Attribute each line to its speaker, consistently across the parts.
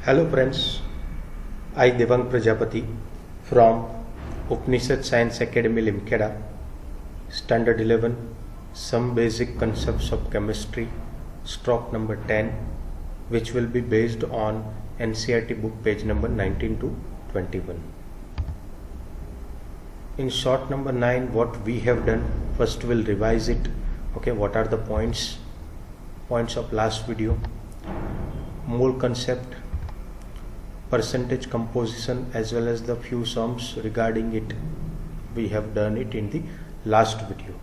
Speaker 1: Hello friends, I Devang Prajapati from Upanishad Science Academy Limkeda, Standard 11, Some Basic Concepts of Chemistry, stroke number 10, which will be based on NCERT book page number 19 to 21. In short number 9, what we have done, first we'll revise it. Okay, what are the points of last video? Mole concept, percentage composition, as well as the few sums regarding it. We have done it in the last video.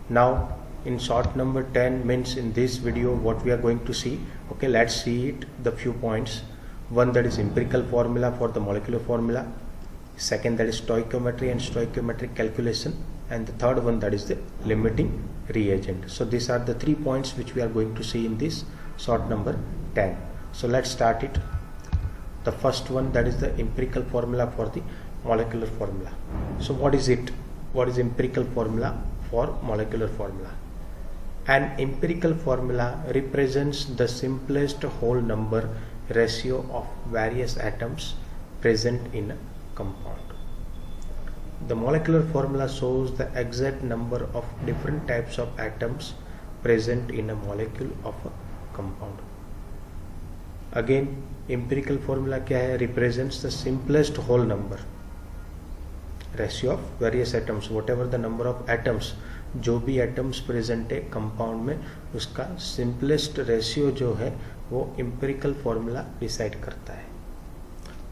Speaker 1: Now in short number 10 means in this video what we are going to see. Okay, let's see it, the few points. One, that is empirical formula for the molecular formula. Second, that is stoichiometry and stoichiometric calculation. And the third one, that is the limiting reagent. So these are the 3 points which we are going to see in this short number 10. So let's start it. The first one, that is the empirical formula for the molecular formula. So what is it? What is empirical formula for molecular formula? An empirical formula represents the simplest whole number ratio of various atoms present in a compound. The molecular formula shows the exact number of different types of atoms present in a molecule of a compound. Again, empirical formula क्या है? Represents the simplest whole number ratio of various atoms, whatever the number of atoms, जो भी atoms present है compound में, उसका simplest ratio जो है वो empirical formula decide करता है.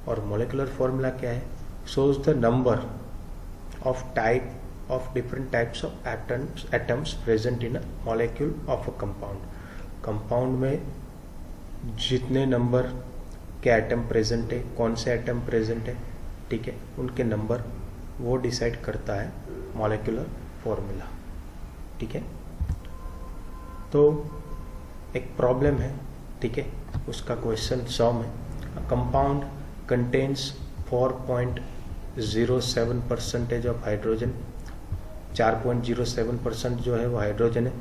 Speaker 1: और molecular formula क्या है? Shows the number of different types of atoms present in a molecule of a compound. Compound में जितने नंबर के एटम प्रेजेंट है, कौन से एटम प्रेजेंट है, ठीक है, उनके नंबर वो डिसाइड करता है मॉलिक्यूलर फॉर्मूला. ठीक है, तो एक प्रॉब्लम है, ठीक है, उसका क्वेश्चन सॉल्व है. Compound contains 4.07% of hydrogen. 4.07% जो है वो हाइड्रोजन है,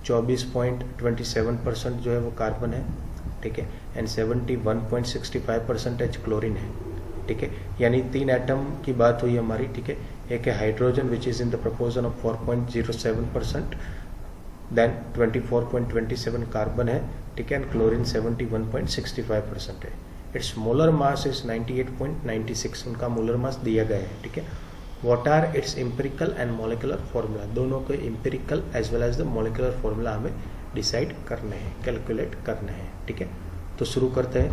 Speaker 1: 24.27% जो है वो कार्बन है, ठीक है, एंड 71.65% क्लोरीन है. ठीक है, यानी 3 एटम की बात हुई हमारी. ठीक है, एक है hydrogen which is in the proportion of 4.07%, then 24.27 carbon है, ठीक है, एंड क्लोरीन 71.65% है. इट्स मोलर मास इज 98.96, उनका मोलर मास दिया गया है. ठीक है, what are its empirical and molecular formula, दोनों के empirical as well as the molecular formula हमें डिसाइड करने हैं, कैलकुलेट करने हैं. ठीक है, तो शुरू करते हैं.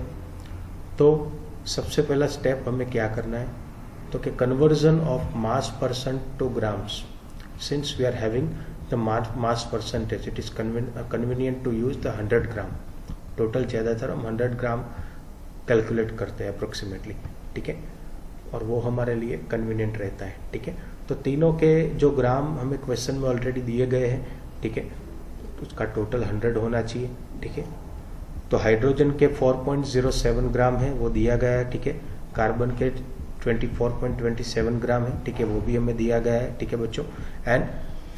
Speaker 1: तो सबसे पहला स्टेप हमें क्या करना है, तो कि conversion of mass percent to grams. Since we are having the mass percentage, it is convenient to use the 100 gram. Total ज़्यादातर हम 100 ग्राम कैलकुलेट करते हैं अप्रोक्सीमेटली. ठीक है, और वो हमारे लिए कन्वीनियंट रहता है. ठीक है, तो तीनों के जो ग्राम हमें क्वेश्चन में ऑलरेडी दिए गए हैं, ठीक है, उसका टोटल 100 होना चाहिए. ठीक है, तो हाइड्रोजन के 4.07 ग्राम है, वो दिया गया है. ठीक है, कार्बन के 24.27 ग्राम है, ठीक है, वो भी हमें दिया गया है. ठीक है बच्चों, एंड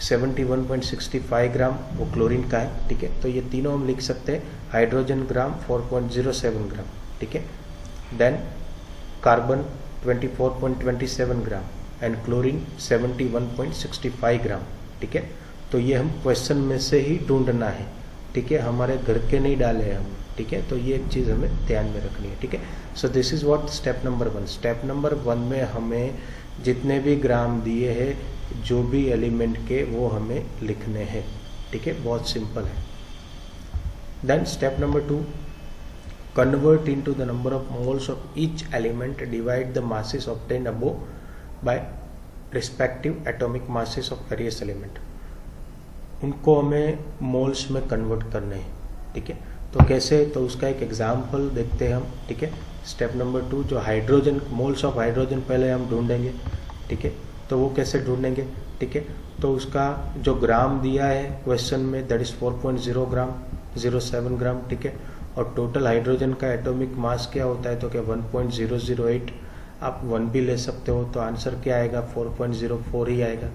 Speaker 1: 71.65 ग्राम वो क्लोरीन का है. ठीक है, तो ये तीनों हम लिख सकते हैं. हाइड्रोजन ग्राम 4.07 ग्राम, ठीक है, then carbon 24.27 gram and chlorine 71.65 gram. ठीक है, तो ये हम क्वेश्चन में से ही ढूंढना है. ठीक है, हमारे घर के नहीं डाले हैं हम. ठीक है, तो ये एक चीज़ हमें ध्यान में रखनी है. ठीक है, so this is what step number 1. Step number 1 में हमें जितने भी ग्राम दिए हैं जो भी एलिमेंट के, वो हमें लिखने हैं. ठीक है, बहुत सिंपल है. Then step number 2, convert into the number of moles of each element, divide the masses obtain above by respective atomic masses of various element. उनको हमें मोल्स में कन्वर्ट करने हैं. ठीक है, तो कैसे, तो उसका एक एग्जाम्पल देखते हैं हम. ठीक है, स्टेप नंबर 2, जो हाइड्रोजन, मोल्स ऑफ हाइड्रोजन पहले हम ढूंढेंगे. ठीक है, तो वो कैसे ढूंढेंगे. ठीक है, तो उसका जो ग्राम दिया है क्वेश्चन में, दैट इज 4.07 ग्राम. ठीक है, और टोटल हाइड्रोजन का एटॉमिक मास क्या होता है, तो क्या 1.008. आप 1 भी ले सकते हो, तो आंसर क्या आएगा, 4.04 ही आएगा.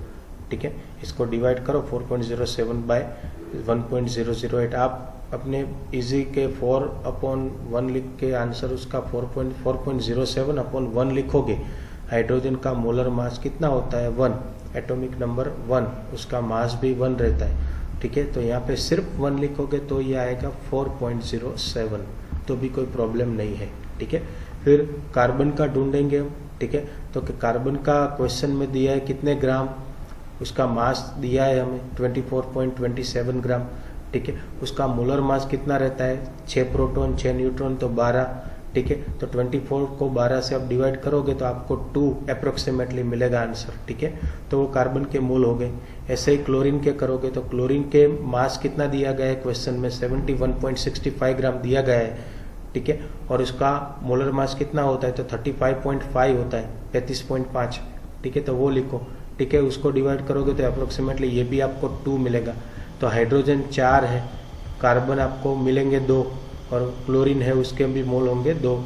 Speaker 1: ठीक है, इसको डिवाइड करो 4.07 बाय 1.008. आप अपने इजी के 4/1 लिख के आंसर उसका 4.07/1 लिखोगे, हाइड्रोजन का मोलर मास कितना होता है 1, एटॉमिक नंबर 1, उसका मास भी 1 रहता है, ठीक है। तो यहाँ पे सिर्फ 1 लिखोगे तो ये आएगा 4.07, तो भी कोई प्रॉब्लम नहीं है, ठीक है। फिर कार्बन का ढूंढेंगे हम, ठीक है। तो कार्बन का क्वेश्चन में दिया है कितने ग्राम, उसका मास दिया है हमें 24.27 ग्राम, ठीक है। उसका मोलर मास कितना रहता है, 6 प्रोटॉन 6 न्यूट्रॉन तो 12, ठीक है। तो 24 को 12 से आप डिवाइड करोगे तो आपको 2 अप्रोक्सीमेटली मिलेगा आंसर, ठीक है। तो वो कार्बन के मोल हो गए। ऐसे ही क्लोरीन के करोगे तो क्लोरीन के मास कितना दिया गया है क्वेश्चन में 71.65 ग्राम दिया गया है, ठीक है। और उसका मोलर मास कितना होता है तो 35.5 होता है, 35.5, ठीक है। तो वो लिखो, ठीक है। उसको डिवाइड करोगे तो अप्रोक्सीमेटली ये भी आपको 2 मिलेगा। तो हाइड्रोजन 4 है, कार्बन आपको मिलेंगे 2 और क्लोरीन है उसके भी मोल होंगे 2,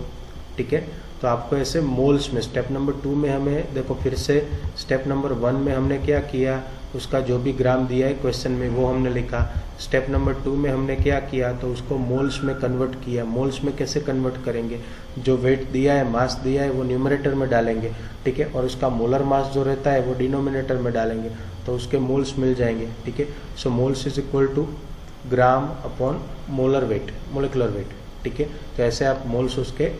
Speaker 1: ठीक है। तो आपको ऐसे मोल्स में स्टेप नंबर 2 में हमें देखो फिर से स्टेप नंबर 1 में हमने क्या किया, उसका जो भी ग्राम दिया है क्वेश्चन में वो हमने लिखा। स्टेप नंबर 2 में हमने क्या किया तो उसको मोल्स में कन्वर्ट किया। मोल्स में कैसे कन्वर्ट करेंगे, जो वेट दिया है मास दिया है वो न्यूमरेटर में डालेंगे, ठीक है। और उसका मोलर मास जो रहता है वो डिनोमिनेटर में डालेंगे तो उसके मोल्स मिल जाएंगे, ठीक है। So moles is equal to gram upon molar weight, molecular weight, ठीक है। तो ऐसे आप मोल्स उसके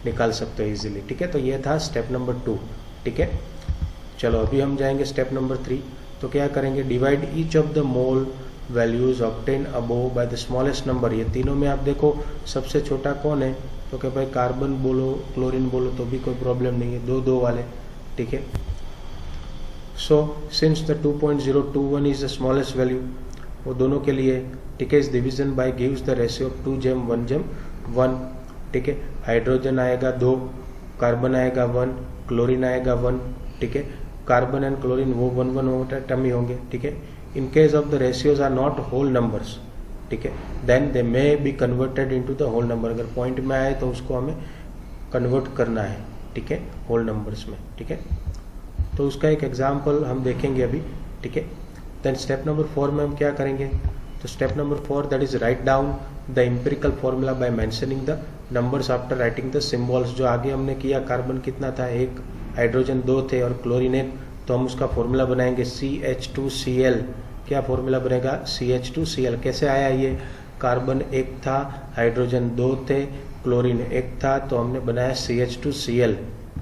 Speaker 1: निकाल सकते हो इजीली, ठीक है। तो ये था स्टेप नंबर 2, ठीक है। चलो अभी हम जाएंगे स्टेप नंबर 3। तो क्या करेंगे, divide each of the mole values obtain above by the smallest number. ये तीनों में आप देखो सबसे छोटा कौन है, तो क्या भाई कार्बन बोलो क्लोरीन बोलो तो भी कोई प्रॉब्लम नहीं है, 2 वाले, ठीक है। So since the 2.021 is the smallest value, वो दोनों के लिए, ठीक है। इस division bye gives the ratio of 2:1:1, ठीक है। हाइड्रोजन आएगा 2, कार्बन आएगा 1, क्लोरीन आएगा 1, ठीक है। कार्बन एंड क्लोरीन वो 1 एटम ही होंगे, ठीक है। In case of the ratios are not whole numbers, ठीक है, then they may be converted into the whole number. अगर पॉइंट में आए तो उसको हमें कन्वर्ट करना है, ठीक है, होल नंबर्स में, ठीक है। तो उसका एक एग्जाम्पल हम देखेंगे अभी, ठीक है। देन स्टेप नंबर 4 में हम क्या करेंगे, तो step number 4 that is write down the empirical formula bye mentioning the numbers after writing the symbols. जो आगे हमने किया, कार्बन कितना था 1, हाइड्रोजन 2 थे और क्लोरीन 1, तो हम उसका फॉर्मूला बनाएंगे CH2Cl। क्या फॉर्मूला बनेगा, CH2Cl। कैसे आया ये, कार्बन 1 था, हाइड्रोजन 2 थे, क्लोरीन 1 था, तो हमने बनाया CH2Cl,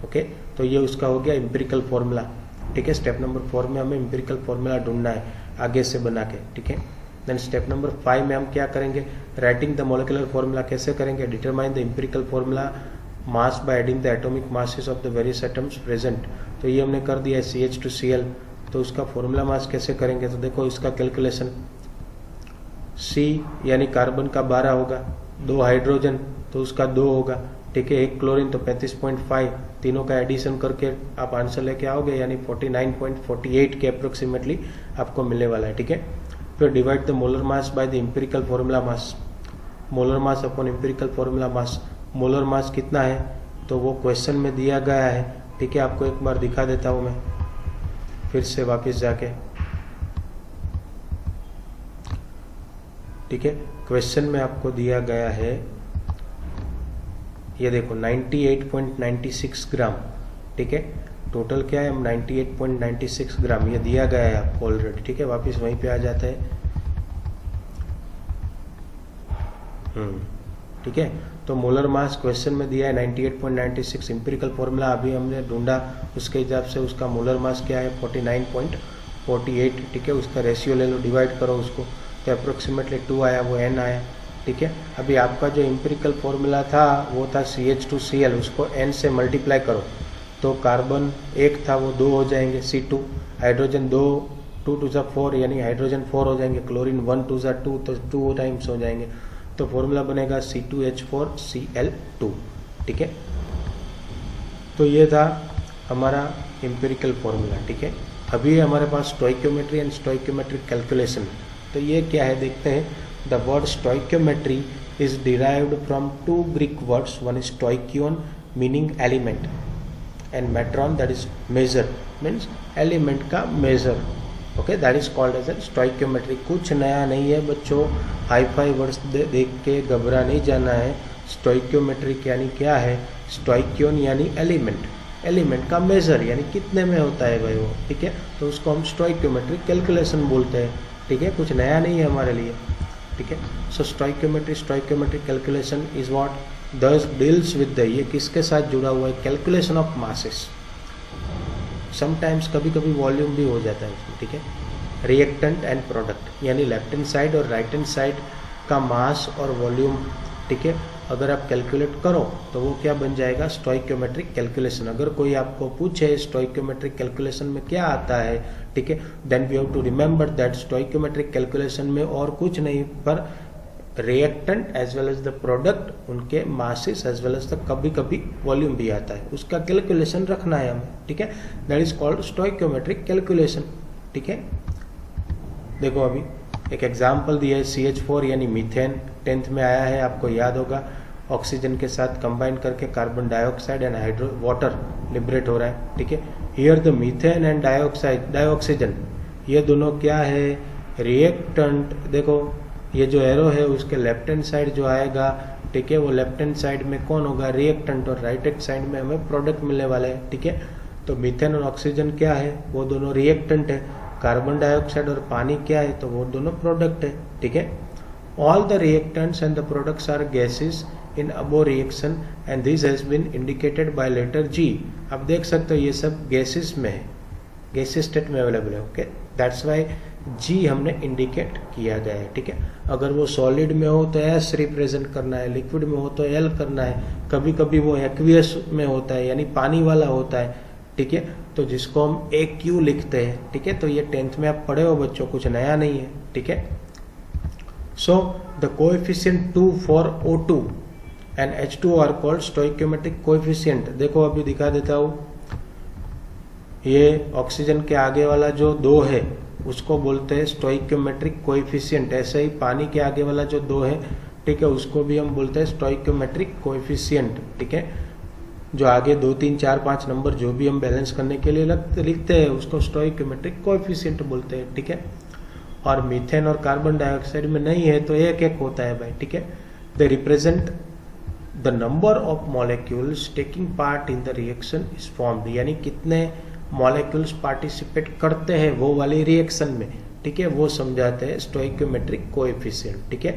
Speaker 1: ओके। तो ये उसका हो गया एम्पिरिकल फॉर्मूला, ठीक है। स्टेप नंबर 4 में हमें एम्पिरिकल फॉर्मूला ढूंढना है आगे से बना के, ठीक है। देन स्टेप नंबर 5 में हम क्या करेंगे, राइटिंग द मोलिकुलर फॉर्मूला कैसे करेंगे, determine the empirical formula mass by adding the atomic masses of the various atoms present. तो ये हमने कर दिया है CH2Cl। तो उसका फॉर्मूला मास कैसे करेंगे, तो देखो इसका कैलकुलेशन, C यानी कार्बन का 12 होगा, 2 हाइड्रोजन तो उसका 2 होगा, ठीक है, 1 क्लोरीन तो 35.5, तीनों का एडिशन करके आप आंसर लेके आओगे, यानी 49.48 के अप्रोक्सीमेटली आपको मिलने वाला है, ठीक है। फिर divide the molar mass by the empirical formula mass, molar mass upon empirical formula mass. Molar mass कितना है तो वो क्वेश्चन में दिया गया है, ठीक है। आपको एक बार दिखा देता हूं मैं फिर से वापस जाके, ठीक है। क्वेश्चन में आपको दिया गया है, ये देखो 98.96 ग्राम, ठीक है। टोटल क्या है, 98.96 ग्राम ये दिया गया है आपको ऑलरेडी, ठीक है। वापस वहीं पे आ जाता है, ठीक है। तो मोलर मास क्वेश्चन में दिया है 98.96, एम्पिरिकल फॉर्मूला अभी हमने ढूंढा, उसके हिसाब से उसका मोलर मास क्या है 49.48, ठीक है। उसका रेशियो ले लो, डिवाइड करो उसको, तो अप्रोक्सीमेटली 2 आया, वो N आया, ठीक है। अभी आपका जो एम्पिरिकल फॉर्मूला था वो था CH2Cl, उसको N से मल्टीप्लाई करो तो कार्बन 1 था वो 2 हो जाएंगे, C2, हाइड्रोजन 2 2 × 4 यानी हाइड्रोजन 4 हो जाएंगे, क्लोरीन 1 2 2 तो 2 टाइम्स हो जाएंगे, तो फॉर्मूला बनेगा C2H4Cl2, ठीक है। तो ये था हमारा एम्पिरिकल फॉर्मूला, ठीक है। अभी हमारे पास स्टोइकियोमेट्री एंड स्टोइकियोमेट्रिक कैलकुलेशन। तो ये क्या है देखते हैं। The word stoichiometry is derived from 2 Greek words, one is stoicheion meaning element and metron that is measure, means element का measure, okay, that is called as a stoichiometry. कुछ नया नहीं है बच्चों, हाई फाई वर्ड्स देख के घबरा नहीं जाना है। स्टोइकियोमेट्रिक यानी क्या है? स्टोइकियोन यानी एलिमेंट, एलिमेंट का मेजर यानी कितने में होता है भाई वो, ठीक है, तो उसको हम स्टोइकियोमेट्रिक कैलकुलेशन बोलते हैं, ठीक है, कुछ नया नहीं है हमारे लिए, ठीक है। सो स्टोइकियोमेट्रिक कैलकुलेशन इज व्हाट दस डील्स विद द, ये किसके साथ जुड़ा हुआ है? Calculation of masses. समटाइम्स कभी कभी वॉल्यूम भी हो जाता है उसमें, ठीक है। रिएक्टेंट एंड प्रोडक्ट यानी लेफ्ट हैंड साइड और राइट हैंड साइड का मास और वॉल्यूम, ठीक है, अगर आप कैलकुलेट करो तो वो क्या बन जाएगा? Stoichiometric calculation. अगर कोई आपको पूछे स्टोइकियोमेट्रिक कैलकुलेशन में क्या आता है, ठीक है, then we have to remember that stoichiometric calculation में और कुछ नहीं पर reactant as well as the product, उनके masses as well as the कभी कभी वॉल्यूम भी आता है, उसका कैलकुलेशन रखना है हमें, ठीक है, that is called stoichiometric calculation, ठीक है। देखो अभी एक एग्जाम्पल दिया है CH4 यानी मीथेन, 10th में आया है, आपको याद होगा, ऑक्सीजन के साथ कंबाइन करके carbon dioxide and hydro water liberate हो रहा है, ठीक है। Here the methane and dioxygen, ये दोनों क्या है? रिएक्टेंट। देखो ये जो एरो है उसके लेफ्ट हैंड साइड जो आएगा, ठीक है, वो लेफ्ट हैंड साइड में कौन होगा? रिएक्टेंट, और राइट हैंड साइड में हमें प्रोडक्ट मिलने वाले हैं, ठीक है। तो मीथेन और ऑक्सीजन क्या है? वो दोनों रिएक्टेंट है। कार्बन डाइऑक्साइड और पानी क्या है? तो वो दोनों प्रोडक्ट है, ठीक है। All the reactants and the products are gases in above reaction and this has been indicated by letter G। अब देख सकते हो ये सब गैसेस में है, गैसेस स्टेट में अवेलेबल है, ओके, दैट्स वाई G हमने इंडिकेट किया गया है, ठीक है। अगर वो सॉलिड में हो तो S रिप्रेजेंट करना है, लिक्विड में हो तो L करना है, कभी कभी वो एक्वियस में होता है यानी पानी वाला होता है, ठीक है, तो जिसको हम AQ लिखते हैं, ठीक है। तो ये 10th में आप पढ़े हो बच्चों, कुछ नया नहीं है, ठीक है। So the coefficient 2 for O2 and H2 are called stoichiometric coefficient. देखो अभी दिखा देता हूं, ये ऑक्सीजन के आगे वाला जो 2 है उसको बोलते हैं स्टोइकियोमेट्रिक कोएफिशिएंट। ऐसे ही पानी के आगे वाला जो 2 है, ठीक है, उसको भी हम बोलते हैं स्टोइकियोमेट्रिक कोएफिशिएंट, ठीक है। जो आगे 2, 3, 4, 5 नंबर जो भी हम बैलेंस करने के लिए लिखते हैं उसको स्टोइकियोमेट्रिक कोएफिशिएंट बोलते हैं, ठीक है। और मीथेन और कार्बन डाइऑक्साइड में नहीं है तो एक एक होता है भाई, ठीक है। They represent the number of molecules taking part in the reaction is formed, यानी कितने मॉलिक्यूल्स पार्टिसिपेट करते हैं वो वाली रिएक्शन में, ठीक है, वो समझाते हैं स्टोइकियोमेट्रिक कोएफिशिएंट, ठीक है।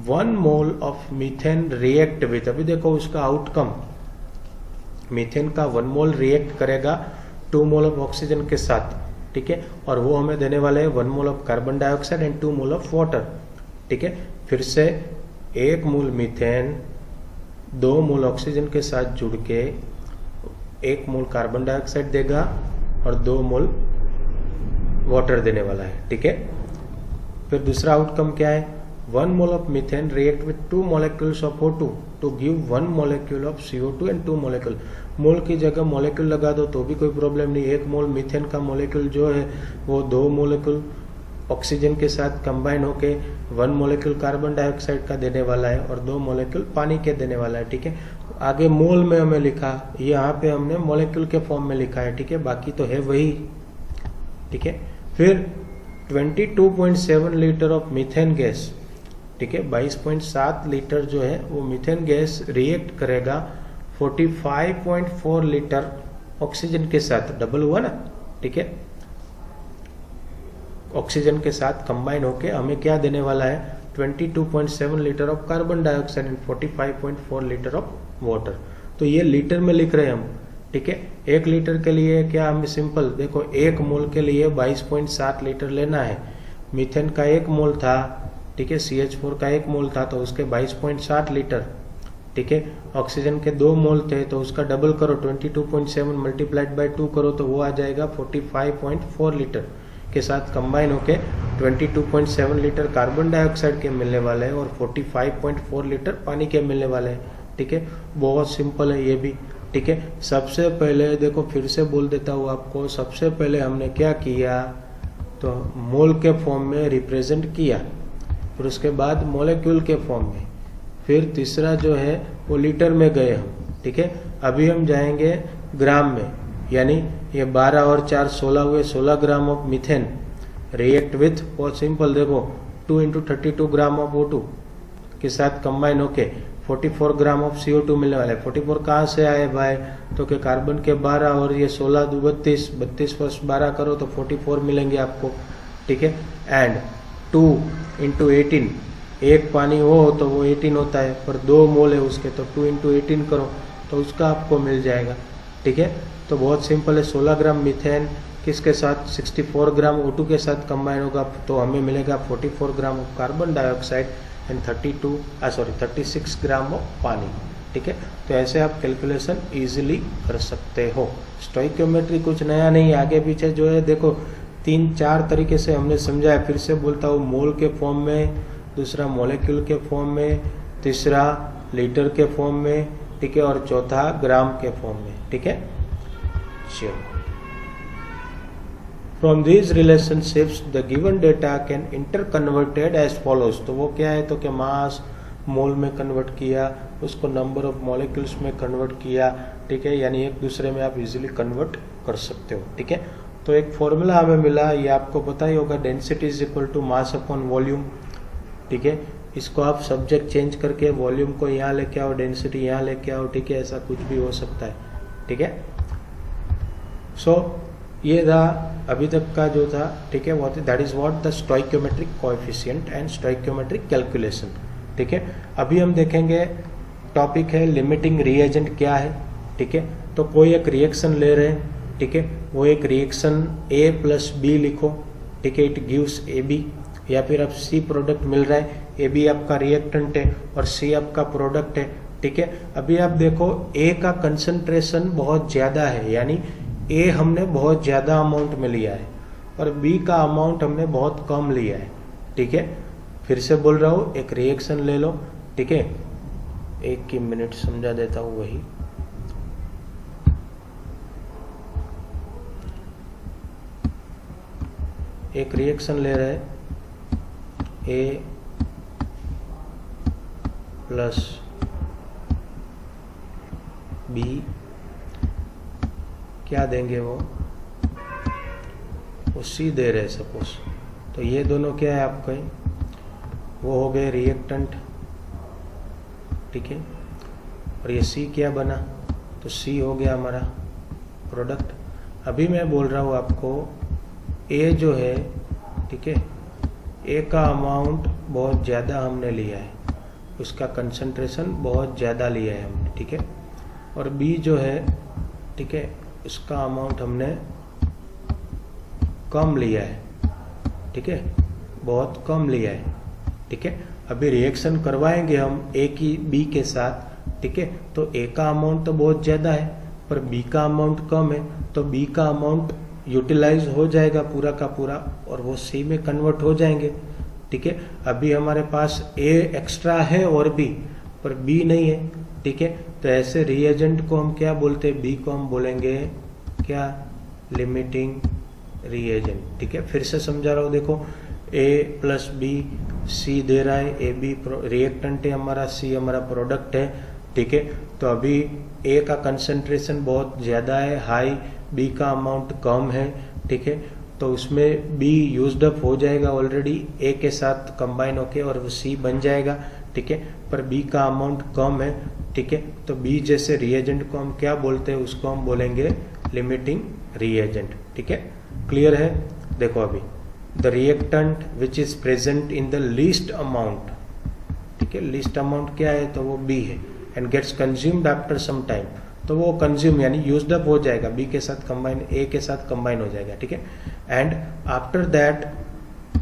Speaker 1: 1 mole of methane react with, अभी देखो उसका आउटकम, मीथेन का 1 मोल रिएक्ट करेगा 2 मोल ऑफ ऑक्सीजन के साथ, ठीक है, और वो हमें देने वाले हैं 1 mole of carbon dioxide and 2 mole of water, ठीक है। फिर से 1 मोल मीथेन 2 मोल ऑक्सीजन के साथ जुड़ के 1 मोल कार्बन डाइऑक्साइड देगा और 2 मोल वाटर देने वाला है, ठीक है। फिर दूसरा आउटकम क्या है? 1 mole of methane react with 2 molecules of O2 to give 1 molecule of CO2 and 2 molecule। मोल की जगह मॉलिक्यूल लगा दो तो भी कोई प्रॉब्लम नहीं। 1 मोल मीथेन का मॉलिक्यूल जो है वो 2 मोलिक्यूल ऑक्सीजन के साथ कंबाइन होके 1 मोलिक्यूल कार्बन डाइऑक्साइड का देने वाला है और 2 मोलिक्यूल पानी के देने वाला है, ठीक है। आगे मोल में हमें लिखा, यहाँ पे हमने मॉलिक्यूल के फॉर्म में लिखा है, ठीक है, बाकी तो है वही, ठीक है। फिर 22.7 लीटर ऑफ मीथेन गैस, ठीक है, 22.7 लीटर जो है वो मीथेन गैस रिएक्ट करेगा 45.4 लीटर ऑक्सीजन के साथ, डबल हुआ ना, ठीक है। ऑक्सीजन के साथ कंबाइन होके हमें क्या देने वाला है? 22.7 litre of carbon dioxide and 45.4 litre of water. तो ये लीटर में लिख रहे हैं हम, ठीक है। 1 लीटर के लिए क्या हमें सिंपल देखो 1 मोल के लिए 22.7 लीटर लेना है। मीथेन का 1 मोल था, ठीक है, CH4 का 1 मोल था तो उसके 22.7 लीटर, ठीक है। ऑक्सीजन के 2 मोल थे तो उसका डबल करो, 22.7 मल्टीप्लाइड बाय 2 करो तो वो आ जाएगा 45.4 लीटर के साथ कंबाइन होके 22.7 लीटर कार्बन डाइऑक्साइड के मिलने वाले हैं और 45.4 लीटर पानी के मिलने वाले हैं, ठीक है। बहुत सिंपल है ये भी, ठीक है। सबसे पहले देखो फिर से बोल देता हूँ आपको, सबसे पहले हमने क्या किया तो मोल के फॉर्म में रिप्रेजेंट किया, फिर उसके बाद मॉलिक्यूल के फॉर्म में, फिर तीसरा जो है वो लीटर में गए हम, ठीक है। अभी हम जाएंगे ग्राम में, यानी ये 12 और 4 16 हुए, 16 gram of methane react with, बहुत सिंपल देखो 2 × 32 ग्राम ऑफ O2 के साथ कंबाइन होके 44 ग्राम ऑफ CO2 मिलने वाला है। 44 कहाँ से आए भाई, तो कि कार्बन के 12 और ये 16 2 32, 32 + 12 करो तो 44 मिलेंगे आपको, ठीक है। एंड 2 × 18, एक पानी हो तो वो 18 होता है, पर 2 मोल है उसके, तो 2 × 18 करो तो उसका आपको मिल जाएगा, ठीक है। तो बहुत सिंपल है, 16 ग्राम मीथेन किसके साथ 64 ग्राम O2 के साथ कंबाइन होगा तो हमें मिलेगा 44 gram of carbon dioxide and 36 gram of पानी, ठीक है। तो ऐसे आप कैलकुलेशन इजीली कर सकते हो। स्टोइकियोमेट्री कुछ नया नहीं, आगे पीछे जो है देखो 3-4 तरीके से हमने समझाया, फिर से बोलता हूँ, मोल के फॉर्म में, दूसरा मॉलिक्यूल के फॉर्म में, तीसरा लीटर के फॉर्म में, ठीक है, और चौथा ग्राम के फॉर्म में, ठीक है। चलो, from these relationships the given data can interconverted as follows। तो वो क्या है, तो कि मास मोल में कन्वर्ट किया, उसको नंबर ऑफ मॉलिक्यूल्स में कन्वर्ट किया, ठीक है, यानी एक दूसरे में आप इजीली कन्वर्ट कर सकते हो, ठीक है। तो एक फॉर्मूला हमें मिला, ये आपको पता ही होगा, density is equal to mass upon volume, ठीक है। इसको आप सब्जेक्ट चेंज करके वॉल्यूम को यहाँ लेके आओ, डेंसिटी यहाँ लेके आओ, ठीक है, ऐसा कुछ भी हो सकता है, ठीक है। सो ये था अभी तक का जो था, ठीक है, what that is what the stoichiometric coefficient and stoichiometric calculation, ठीक है। अभी हम देखेंगे, टॉपिक है लिमिटिंग रिएजेंट क्या है, ठीक है। तो कोई एक रिएक्शन ले रहे हैं, ठीक है, वो एक रिएक्शन A + B लिखो, ठीक है, इट गिव्स AB, या फिर अब C प्रोडक्ट मिल रहा है, AB आपका रिएक्टेंट है और C आपका प्रोडक्ट है, ठीक है। अभी आप देखो A का कंसंट्रेशन बहुत ज्यादा है, यानी A हमने बहुत ज्यादा अमाउंट में लिया है और B का अमाउंट हमने बहुत कम लिया है, ठीक है। फिर से बोल रहा हूँ, एक रिएक्शन ले लो, ठीक है, एक ही मिनट समझा देता हूँ वही। एक रिएक्शन ले रहे हैं A + B, क्या देंगे वो C दे रहे हैं सपोज, तो ये दोनों क्या है आपके, वो हो गए रिएक्टेंट, ठीक है, और ये C क्या बना, तो C हो गया हमारा प्रोडक्ट। अभी मैं बोल रहा हूँ आपको, A जो है, ठीक है, A का अमाउंट बहुत ज़्यादा हमने लिया है, उसका कंसंट्रेशन बहुत ज़्यादा लिया है हमने, ठीक है, और B जो है, ठीक है, उसका अमाउंट हमने कम लिया है, ठीक है, बहुत कम लिया है, ठीक है। अभी रिएक्शन करवाएंगे हम A की B के साथ, ठीक है, तो A का अमाउंट तो बहुत ज़्यादा है पर B का अमाउंट कम है, तो B का अमाउंट यूटिलाइज हो जाएगा पूरा का पूरा और वो C में कन्वर्ट हो जाएंगे, ठीक है। अभी हमारे पास A एक्स्ट्रा है और B, पर B नहीं है, ठीक है। तो ऐसे रिएजेंट को हम क्या बोलते हैं, B को हम बोलेंगे क्या, लिमिटिंग रिएजेंट, ठीक है। फिर से समझा रहा हूँ, देखो A + B, C दे रहा है, AB रिएक्टेंट है हमारा, C हमारा प्रोडक्ट है, ठीक है। तो अभी A का कंसंट्रेशन बहुत ज़्यादा है, हाई, B का अमाउंट कम है, ठीक है, तो उसमें B यूज्ड अप हो जाएगा ऑलरेडी A के साथ कंबाइन होके और वो C बन जाएगा, ठीक है, पर B का अमाउंट कम है, ठीक है। तो B जैसे रिएजेंट को हम क्या बोलते हैं, उसको हम बोलेंगे लिमिटिंग रिएजेंट, ठीक है। क्लियर है, देखो अभी the reactant which is present in the least amount, ठीक है, लीस्ट अमाउंट क्या है, तो वो B है, and gets consumed after some time, तो वो कंज्यूम यानी यूज्ड अप हो जाएगा, B के साथ कंबाइन, A के साथ कंबाइन हो जाएगा, ठीक है। And after that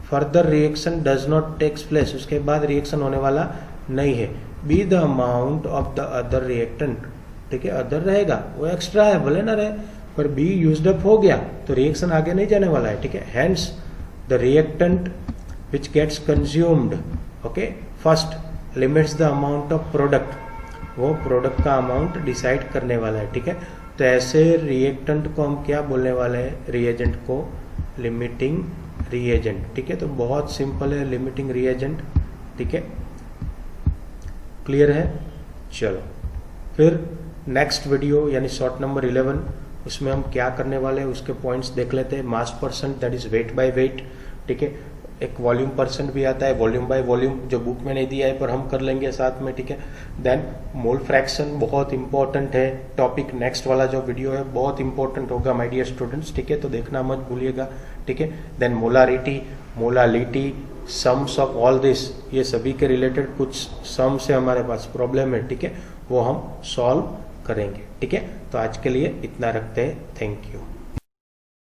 Speaker 1: further reaction does not takes place, उसके बाद रिएक्शन होने वाला नहीं है। B the amount of the other reactant, ठीक है, अदर रहेगा, वो एक्स्ट्रा है भले ना रहे, पर B यूज्ड अप हो गया तो रिएक्शन आगे नहीं जाने वाला है, ठीक है। Hence the reactant which gets consumed, okay, first limits the amount of product, वो प्रोडक्ट का अमाउंट डिसाइड करने वाला है, ठीक है। तो ऐसे रिएक्टेंट को हम क्या बोलने वाले हैं, रिएजेंट को लिमिटिंग रिएजेंट, ठीक है। तो बहुत सिंपल है लिमिटिंग रिएजेंट, ठीक है, क्लियर है। चलो फिर नेक्स्ट वीडियो यानी शॉर्ट नंबर 11 उसमें हम क्या करने वाले हैं उसके पॉइंट्स देख लेते हैं। मास percent that is weight by weight, ठीक है। एक वॉल्यूम परसेंट भी आता है, वॉल्यूम बाय वॉल्यूम, जो बुक में नहीं दिया है पर हम कर लेंगे साथ में, ठीक है। देन मोल फ्रैक्शन बहुत इंपॉर्टेंट है टॉपिक, नेक्स्ट वाला जो वीडियो है बहुत इंपॉर्टेंट होगा माय डियर स्टूडेंट्स, ठीक है, तो देखना मत भूलिएगा, ठीक है। Then molarity, molality, sums of all this, ये सभी के रिलेटेड कुछ सम से हमारे पास प्रॉब्लम है, ठीक है, वो हम सॉल्व करेंगे, ठीक है। तो आज के लिए इतना रखते हैं, थैंक यू।